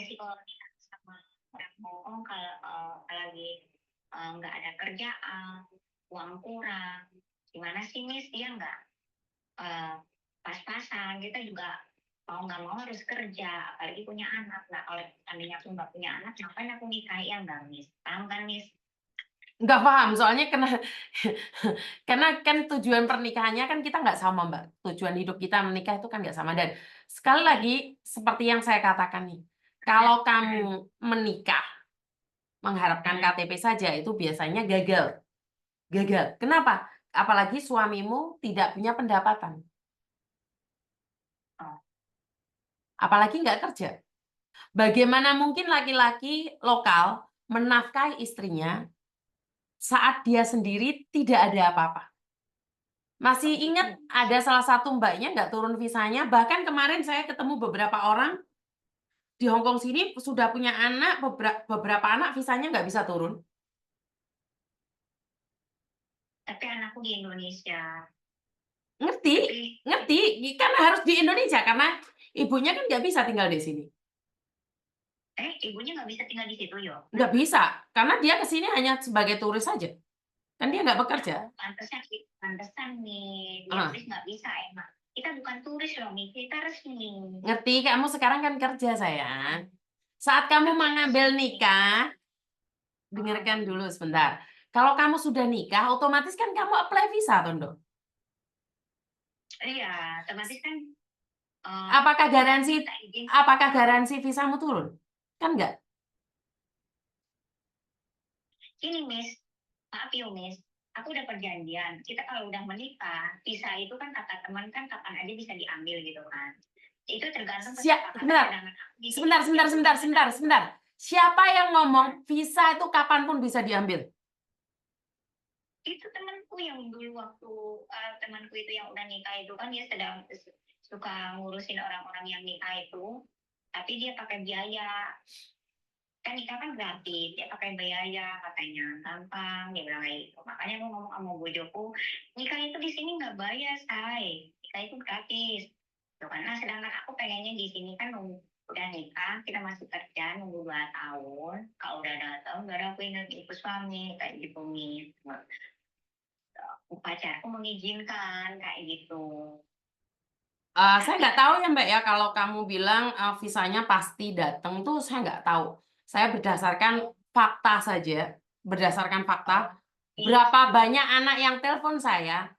sih kalau nikah sama orang Hongkong kalau lagi nggak ada kerjaan, uang kurang, gimana sih Miss? Dia nggak eh, pas-pasan. Kita juga mau nggak mau harus kerja, apalagi punya anak. Nah kalau seandainya aku nggak punya anak, ngapain aku nikah ya nggak Miss? Paham kan Miss? Nggak paham, soalnya karena kan tujuan pernikahannya kan kita nggak sama, Mbak. Tujuan hidup kita menikah itu kan nggak sama. Dan sekali lagi, seperti yang saya katakan nih, kalau kamu menikah mengharapkan KTP saja, itu biasanya gagal. Gagal. Kenapa? Apalagi suamimu tidak punya pendapatan. Oh, Apalagi nggak kerja. Bagaimana mungkin laki-laki lokal menafkahi istrinya saat dia sendiri tidak ada apa-apa? Masih ingat ada salah satu mbaknya nggak turun visanya. Bahkan kemarin saya ketemu beberapa orang di Hong Kong sini sudah punya anak, beberapa anak visanya nggak bisa turun. tapi anakku di Indonesia. Ngerti? Tapi Ngerti? Karena harus di Indonesia, karena ibunya kan nggak bisa tinggal di sini. ibunya nggak bisa tinggal di situ yo. Nggak bisa, karena dia ke sini hanya sebagai turis saja. Kan dia nggak bekerja. Oh, pantesan nih dia Ah, turis nggak bisa emang. Kita bukan turis loh nih, kita resmi. ngerti? Kamu sekarang kan kerja, sayang. Saat kamu Tapi mengambil resmi. nikah, Oh, dengarkan dulu sebentar. Kalau kamu sudah nikah, otomatis kan kamu apply visa, Tondo. iya, otomatis kan Apakah kita kan garansi minta izin. apakah garansi visamu turun? Kan enggak. Gini Miss, maaf yo Miss, aku udah perjanjian. Kita kalau udah menikah, visa itu kan kata teman kan kapan aja bisa diambil gitu kan. Itu tergantung kesepakatan, Sebentar. sedangkan aku di sini Sebentar, udah sebentar, sebentar, berusaha. sebentar, sebentar. Siapa yang ngomong visa itu kapanpun bisa diambil? Itu temanku yang dulu waktu temanku itu yang udah nikah itu kan dia sedang suka ngurusin orang-orang yang nikah itu, tapi dia pakai biaya. Kan nikah kan gratis, dia pakai biaya katanya gampang, dia bilang kayak gitu. Makanya aku ngomong sama bojoku, nikah itu di sini nggak bayar say, nikah itu gratis. Tuh, karena sedangkan aku pengennya di sini kan udah nikah, kita masih kerja nunggu 2 tahun. Kalau udah datang, baru aku ingat ibu suami kayak gitu nih. Pacarku mengizinkan kayak gitu. Saya Tapi nggak tahu ya Mbak ya, kalau kamu bilang visanya pasti datang tuh saya nggak tahu. Saya berdasarkan fakta saja, berdasarkan fakta. oh, Berapa banyak anak yang telepon saya,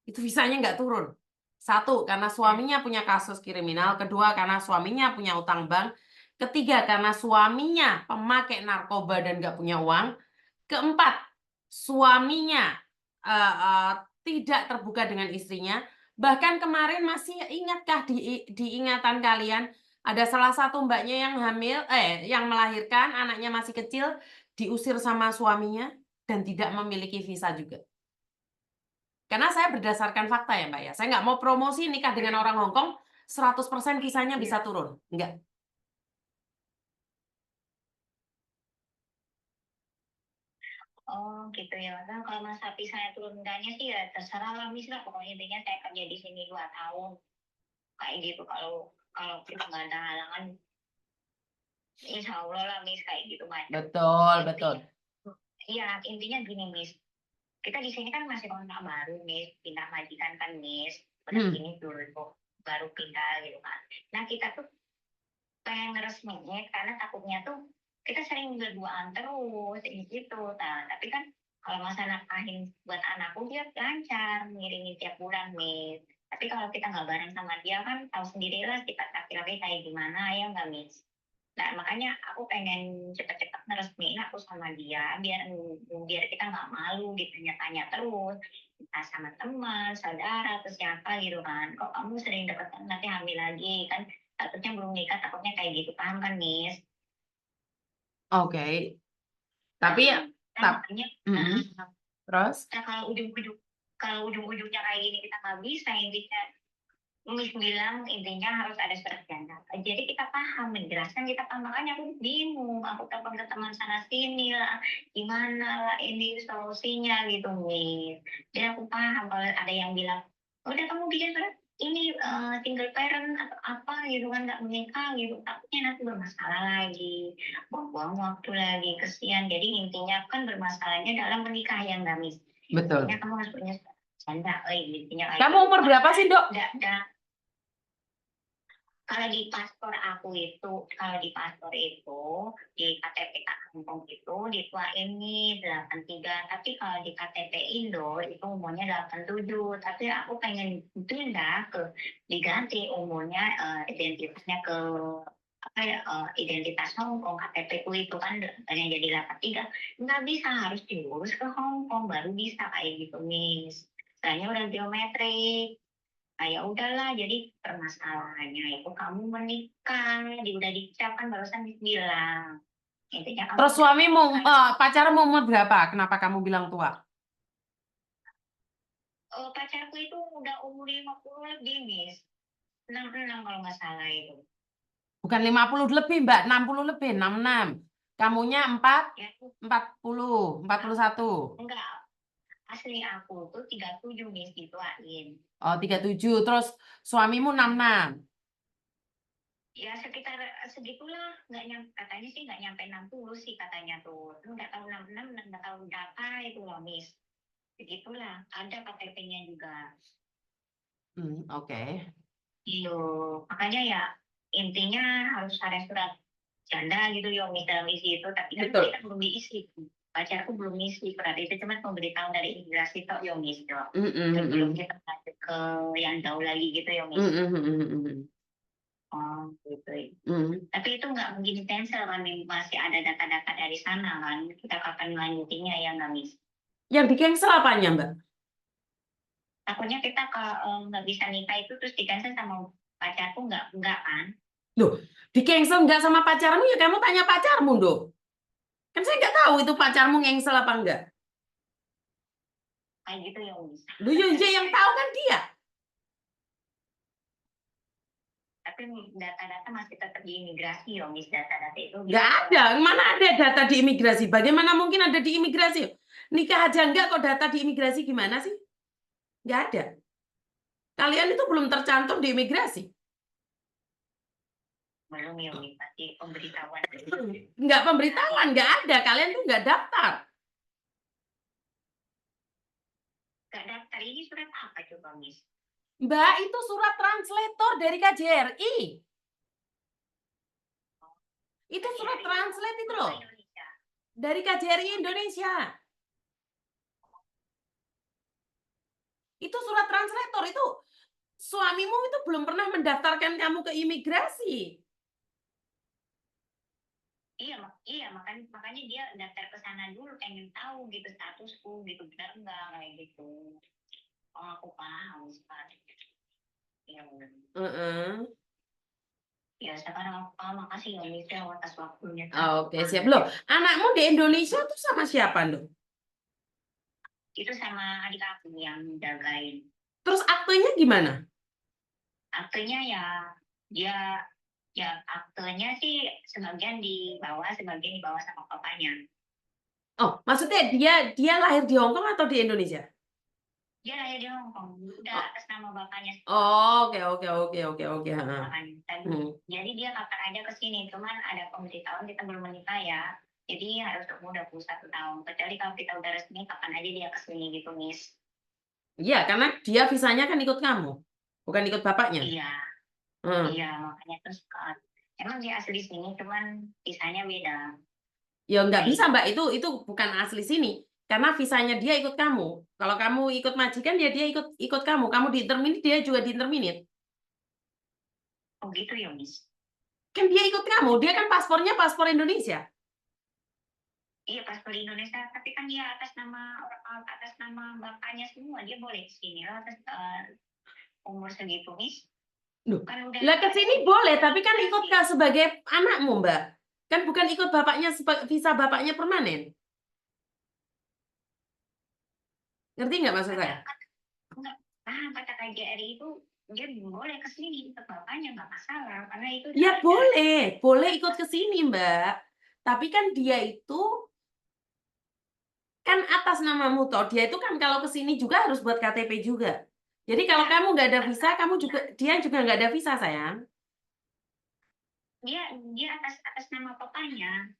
itu visanya nggak turun. Satu, karena suaminya punya kasus kriminal. Kedua, karena suaminya punya utang bank. Ketiga, karena suaminya pemakai narkoba dan nggak punya uang. Keempat, suaminya eh, eh, tidak terbuka dengan istrinya. Bahkan kemarin masih ingatkah di ingatan kalian ada salah satu mbaknya yang hamil, yang melahirkan anaknya masih kecil, diusir sama suaminya dan tidak memiliki visa juga. Karena saya berdasarkan fakta ya Mbak ya. Saya nggak mau promosi nikah dengan orang Hong Kong 100% visanya bisa turun. Enggak. oh gitu ya. Nah, kalau masa pisahnya turun enggaknya sih ya terserah lah Miss lah. Pokoknya intinya saya kerja di sini 2 tahun. Kayak gitu. Kalau kalau kita nggak ada halangan, insya Allah lah Miss kayak gitu macam. Betul, betul. Intinya, iya intinya gini Miss. Kita di sini kan masih kontrak baru Miss. Pindah majikan kan Miss. Udah Hmm. gini dulu baru pindah gitu kan. Nah kita tuh pengen ngeresminya karena takutnya tuh kita sering berduaan terus kayak gitu. Nah, tapi kan kalau masa nafkahin buat anakku dia lancar ngiringin tiap bulan Miss. Tapi kalau kita nggak bareng sama dia kan tahu sendirilah sifat laki-laki kayak gimana ya nggak Miss. Nah makanya aku pengen cepet-cepet ngeresmiin aku sama dia biar kita nggak malu ditanya-tanya terus entah sama teman, saudara, atau siapa gitu kan. Kok kamu sering deket nanti hamil lagi kan takutnya belum nikah takutnya kayak gitu paham kan Miss. Oke. Tapi ya, Nah makanya mm-mm. Terus? nah, kalau ujung-ujungnya kayak gini kita nggak bisa intinya Miss bilang intinya harus ada surat janda jadi kita paham menjelaskan kita paham makanya aku bingung aku telepon ke teman sana sini lah gimana lah ini solusinya gitu Miss jadi aku paham kalau ada yang bilang udah kamu bikin surat ini single parent atau apa gitu kan, nggak menikah gitu, takutnya nanti bermasalah lagi, buang-buang waktu lagi, kesian. Jadi intinya kan bermasalahnya dalam menikah ya nggak, Miss? Betul. Intinya kamu harus punya janda, intinya kayak Kamu gitu. umur berapa sih, Dok? Kalau di paspor itu, di KTP kampung itu dituain nih 83. Tapi kalau di KTP Indo itu umurnya 87. Tapi aku pengen pindah diganti umurnya, identitasnya ke apa ya, identitas Hong Kong. KTP ku itu kan yang jadi 83. Nggak bisa, harus diurus ke Hong Kong baru bisa kayak gitu, Miss. Soalnya udah biometrik. Nah, ya udahlah, jadi permasalahannya itu kamu menikah, udah dicap kan barusan bilang. Intinya kamu Terus suamimu, pacarmu umur berapa? Kenapa kamu bilang tua? pacarku itu udah umur 50 lebih, Miss. 66 kalau nggak salah itu. Bukan 50 lebih, Mbak. 60 lebih, 66. Kamunya 4, Ya, 40, 41. enggak. Asli aku tuh 37, Miss, dituain. Oh, 37. Terus suamimu 66. Ya sekitar segitulah, nggak nyampe, katanya sih nggak nyampe 60 sih katanya tuh. Nggak tahu 66, nggak tahu berapa itu loh, Miss. Begitulah, ada KTP-nya juga. Oke. Iya, makanya ya intinya harus ada surat janda gitu yo, dalam isi itu. Tapi kan Betul. kita belum diisi. Pacarku belum isi surat itu, cuma pemberitahuan dari imigrasi tok yo, Miss. Sebelum kita lanjut ke yang jauh lagi gitu yo, Miss. Oh, gitu. Tapi itu nggak mungkin cancel kan, masih ada data-data dari sana kan. Kita kapan melanjutinya ya nggak, Miss? Yang di cancel apanya, Mbak? Takutnya kita nggak bisa nikah itu terus di cancel sama pacarku, nggak kan? Loh, di cancel nggak sama pacarmu, ya kamu tanya pacarmu, dong. Kan saya nggak tahu itu pacarmu cancel apa enggak. Kayak gitu ya, Miss. Loh, ya yang tahu kan dia. Tapi data-data masih tetap di imigrasi ya, Miss. Data-data itu Nggak ada. Mana ada data di imigrasi? Bagaimana mungkin ada di imigrasi? Nikah aja enggak kok data di imigrasi gimana sih? Nggak ada. Kalian itu belum tercantum di imigrasi. belum ya, Miss. Pasti pemberitahuan. Nggak pemberitahuan, nggak ada. Kalian tuh nggak daftar. Nggak daftar, ini surat apa coba, Miss? Mbak, itu surat translator dari KJRI. Itu surat translate itu loh. Indonesia. Dari KJRI Indonesia. Itu surat translator itu. Suamimu itu belum pernah mendaftarkan kamu ke imigrasi. Iya, makanya dia daftar ke sana dulu, pengen tahu gitu statusku gitu, benar enggak kayak gitu. Oh, aku paham sekali. Ya, ya sekarang aku paham. Makasih ya, Miss, atas waktunya. Oke, siap. Loh, anakmu di Indonesia tuh sama siapa, loh? Itu sama adik aku yang jagain. Terus aktenya gimana? Aktenya ya aktenya sih sebagian dibawa sama papanya. Oh, maksudnya dia lahir di Hong Kong atau di Indonesia? Dia lahir di Hong Kong, udah atas nama bapaknya. Oh, oke. Jadi dia kapan aja ke sini, cuman ada pemberitahuan kita belum menikah ya. Jadi harus umur 21 tahun. Kecuali kalau kita udah resmi, kapan aja dia ke sini gitu, Miss. Iya, karena dia visanya kan ikut kamu, bukan ikut bapaknya. Iya, iya, makanya terus emang dia asli sini, cuman visanya beda. Ya nggak bisa, Mbak. Itu bukan asli sini. Karena visanya dia ikut kamu. Kalau kamu ikut majikan, ya dia ikut kamu. Kamu diinterminit, dia juga diinterminit. Oh gitu ya, Miss. Kan dia ikut kamu. Dia kan paspornya paspor Indonesia. Iya, paspor Indonesia, tapi kan dia atas nama bapaknya semua. Dia boleh sini loh atas umur segitu, Miss. Loh, Kan udah lah ke sini boleh, tapi kan ikut sebagai anakmu, Mbak. Kan bukan ikut bapaknya, visa bapaknya permanen. Ngerti nggak maksud saya? Enggak, kata KJRI itu dia boleh ke sini, tetap bapaknya nggak masalah, karena itu Ya boleh ikut ke sini, Mbak. Tapi kan dia itu kan atas namamu toh. Dia itu kan kalau ke sini juga harus buat KTP juga. Jadi kalau Enggak, kamu nggak ada visa, dia juga nggak ada visa, sayang. dia dia atas atas nama papanya.